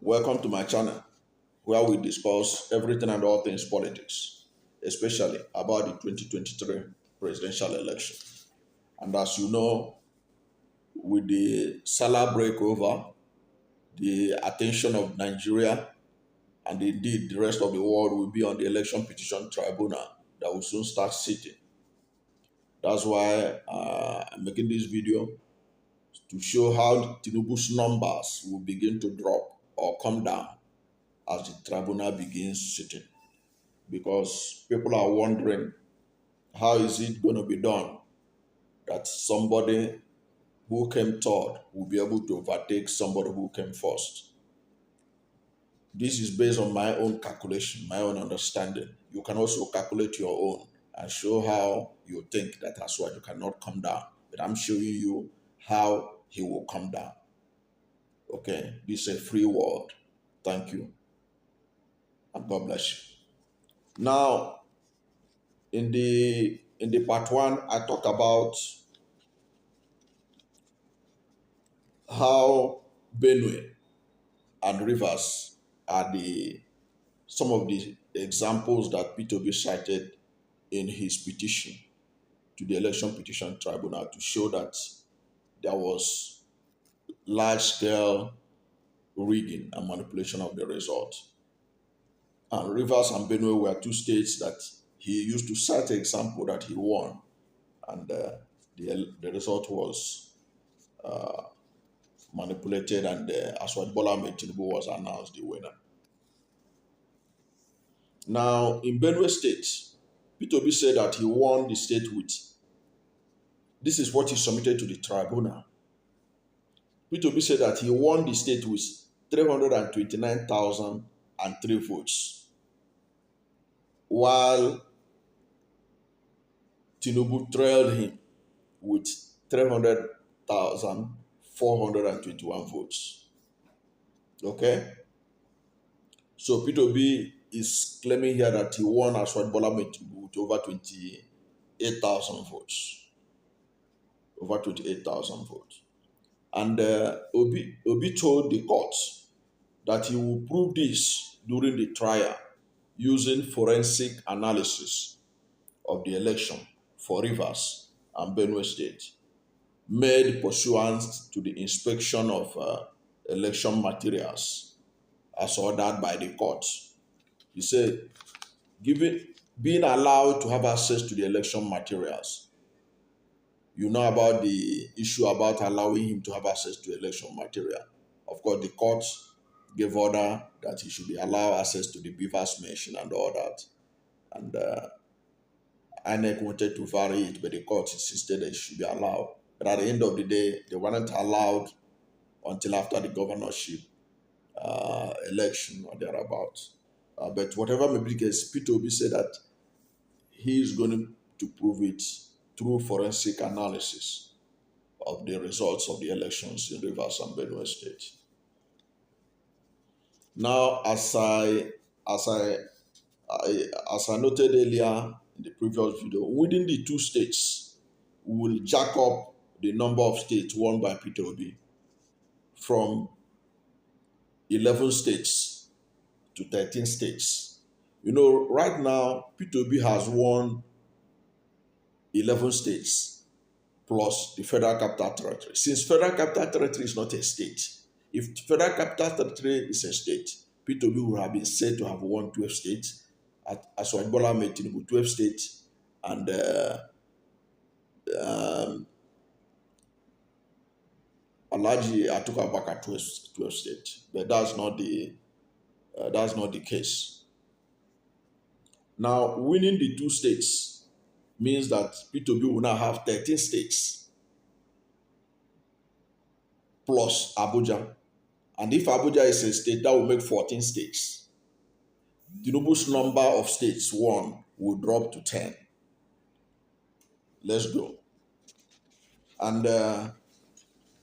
Welcome to my channel where we discuss everything and all things politics, especially about the 2023 presidential election. And as you know, with the Salah breakover, the attention of Nigeria and indeed the rest of the world will be on the election petition tribunal that will soon start sitting. That's why I'm making this video to show how Tinubu's numbers will begin to drop or come down as the tribunal begins sitting. Because people are wondering, how is it going to be done that somebody who came third will be able to overtake somebody who came first? This is based on my own calculation, my own understanding. You can also calculate your own and show how you think that Asiwaju cannot come down. But I'm showing you how he will come down. Okay, this is a free word. Thank you. And God bless you. Now, in the part one, I talked about how Benue and Rivers are some of the examples that Peter Obi cited in his petition to the Election Petition Tribunal to show that there was large-scale rigging and manipulation of the result. And Rivers and Benue were two states that he used to cite an example that he won, and the result was manipulated, and Aswad Bola Tinubu was announced the winner. Now, in Benue State, Peter Obi said that he won the state with, this is what he submitted to the tribunal. Peter Obi said that he won the state with 329,003 votes, while Tinubu trailed him with 300,421 votes. Okay? So Peter Obi is claiming here that he won Aswad Bola Tinubu with over 28,000 votes. Over 28,000 votes. And Obi told the court that he will prove this during the trial using forensic analysis of the election for Rivers and Benue State, made pursuant to the inspection of election materials as ordered by the court. He said, being allowed to have access to the election materials, you know about the issue about allowing him to have access to election material. Of course, the court gave order that he should be allowed access to the beavers machine and all that. And INEC wanted to vary it, but the court insisted that it should be allowed. But at the end of the day, they weren't allowed until after the governorship election or thereabouts. But whatever may be the case, Peter Obi said that he is going to prove it through forensic analysis of the results of the elections in Rivers and Benue State. Now, as I noted earlier in the previous video, within the two states, we will jack up the number of states won by Peter Obi from 11 states to 13 states. You know, right now, Peter Obi has won 11 states plus the Federal Capital Territory. Since Federal Capital Territory is not a state, if Federal Capital Territory is a state, Peter Obi would have been said to have won 12 states, Aswad Bola Tinubu 12 states, and Alhaji Atiku Abubakar 12 states. But that's not the case. Now, winning the two states means that Peter Obi will now have 13 states plus Abuja. And if Abuja is a state, that will make 14 states. Tinubu's number of states won will drop to 10. Let's go. And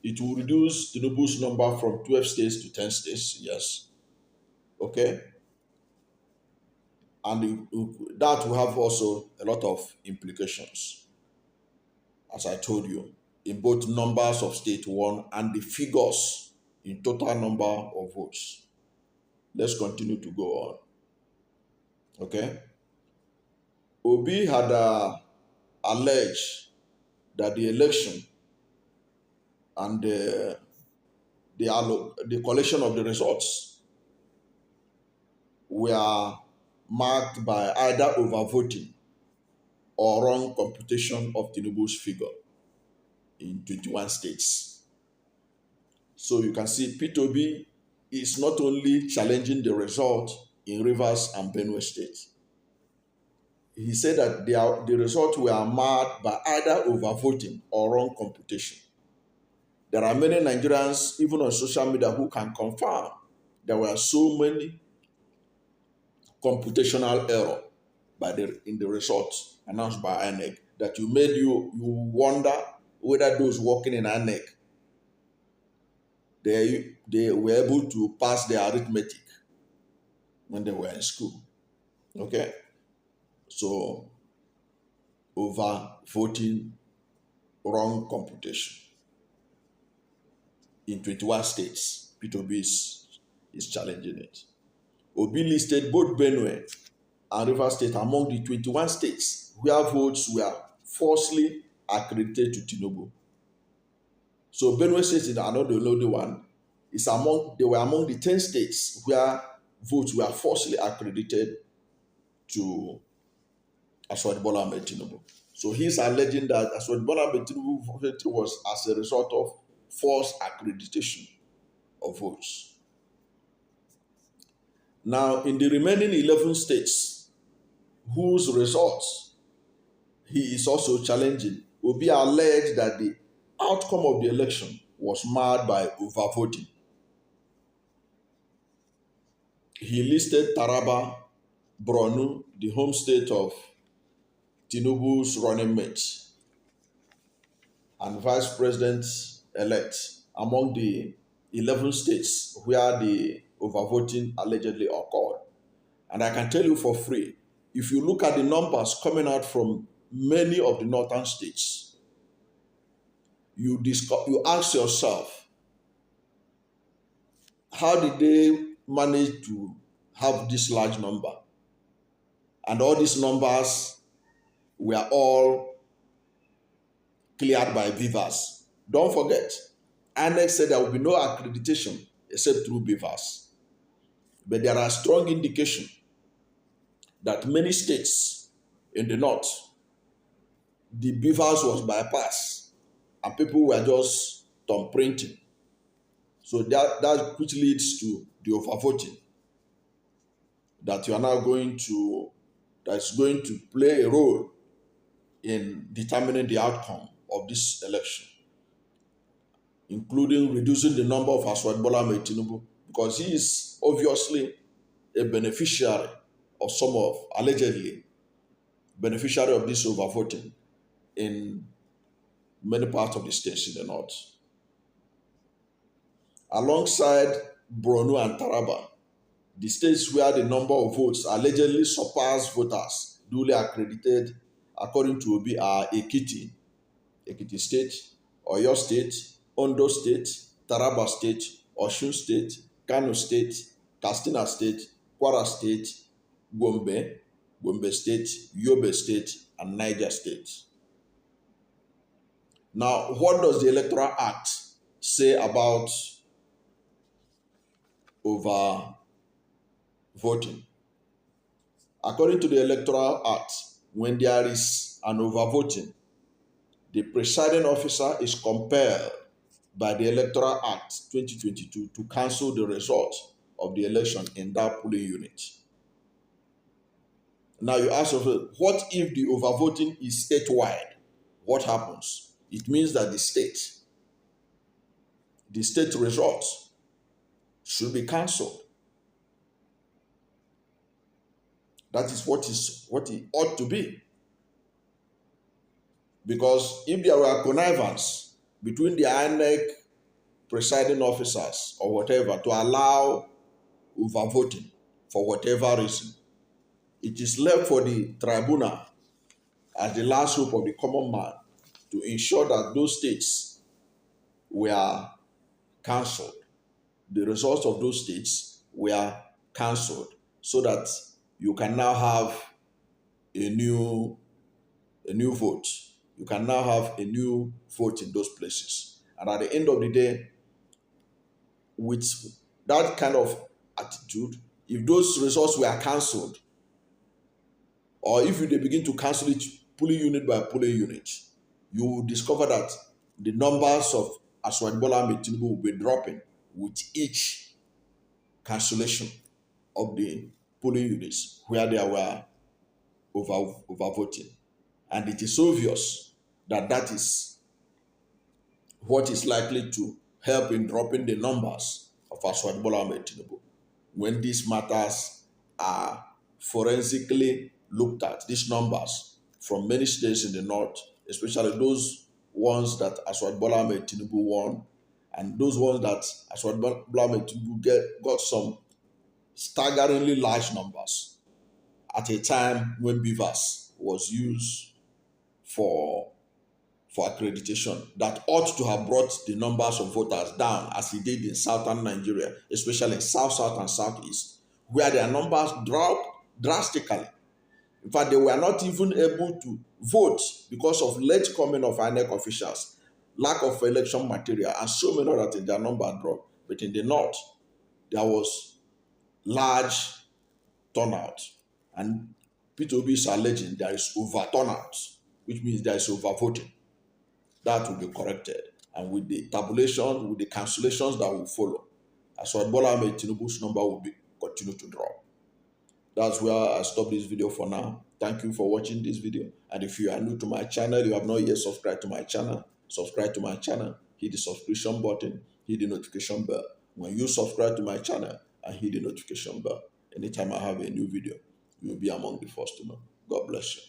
it will reduce Tinubu's number from 12 states to 10 states, yes. Okay? And that will have also a lot of implications, as I told you, in both numbers of states won and the figures in total number of votes. Let's continue to go on. Okay. Obi had alleged that the election and the collection of the results were marked by either overvoting or wrong computation of Tinubu's figure in 21 states. So you can see Peter Obi is not only challenging the result in Rivers and Benue states. He said that the results were marked by either overvoting or wrong computation. There are many Nigerians, even on social media, who can confirm there were so many computational error in the results announced by INEC that you wonder whether those working in INEC they were able to pass their arithmetic when they were in school. Okay, so over voting, wrong computation in 21 states. Peter Obi is challenging it. Obi listed both Benue and Rivers State among the 21 states where votes were falsely accredited to Tinubu. So Benue State is not the only one. They were among the 10 states where votes were falsely accredited to Asiwaju Bola Ahmed Tinubu. So he's alleging that Asiwaju Bola Ahmed Tinubu was as a result of false accreditation of votes. Now, in the remaining 11 states, whose results he is also challenging, Obi alleged that the outcome of the election was marred by overvoting. He listed Taraba, Borno, the home state of Tinubu's running mate and vice president-elect among the 11 states where the overvoting allegedly occurred. And I can tell you for free, if you look at the numbers coming out from many of the northern states, you ask yourself, how did they manage to have this large number? And all these numbers were all cleared by beavers. Don't forget, INEC said there will be no accreditation except through beavers. But there are strong indications that many states in the north, the beavers was bypassed and people were just thumb printing. So that which leads to the overvoting that you are now that's going to play a role in determining the outcome of this election, including reducing the number of Asiwaju Bola Ahmed Tinubu, because he is obviously a beneficiary of allegedly beneficiary of this overvoting in many parts of the states in the north. Alongside Borno and Taraba, the states where the number of votes allegedly surpassed voters duly accredited according to Obi are Ekiti State, Oyo State, Ondo State, Taraba State, Osun State, Kano State, Katsina State, Kwara State, Gombe State, Yobe State, and Niger State. Now, what does the Electoral Act say about overvoting? According to the Electoral Act, when there is an overvoting, the presiding officer is compelled by the Electoral Act 2022 to cancel the result of the election in that polling unit. Now you ask yourself, what if the overvoting is statewide? What happens? It means that the state results should be cancelled. That is what it ought to be. Because if there were connivance between the INEC presiding officers or whatever to allow overvoting for whatever reason, it is left for the tribunal as the last hope of the common man to ensure that those states were cancelled. The results of those states were cancelled so that you can now have a new vote. You can now have a new vote in those places. And at the end of the day, with that kind of attitude, if those results were cancelled, or if they begin to cancel it polling unit by polling unit, you will discover that the numbers of Asiwaju Bola Ahmed Tinubu will be dropping with each cancellation of the polling units where there were overvoting. And it is obvious that that is what is likely to help in dropping the numbers of Asiwaju Bola Ahmed Tinubu. When these matters are forensically looked at, these numbers from many states in the north, especially those ones that Asiwaju Bola Ahmed Tinubu won, and those ones that Asiwaju Bola Ahmed Tinubu got some staggeringly large numbers at a time when beavers was used for accreditation, that ought to have brought the numbers of voters down as it did in southern Nigeria, especially in south, south, and southeast, where their numbers dropped drastically. In fact, they were not even able to vote because of late coming of INEC officials, lack of election material, and so many other things. Their number dropped. But in the north, there was large turnout. And Peter Obi is alleging there is over turnout, which means there is overvoting. That will be corrected. And with the tabulation, with the cancellations that will follow, Asiwaju Bola Ahmed Tinubu's number will continue to drop. That's where I stop this video for now. Thank you for watching this video. And if you are new to my channel, you have not yet subscribed to my channel, subscribe to my channel, hit the subscription button, hit the notification bell. When you subscribe to my channel and hit the notification bell, anytime I have a new video, you will be among the first to know. God bless you.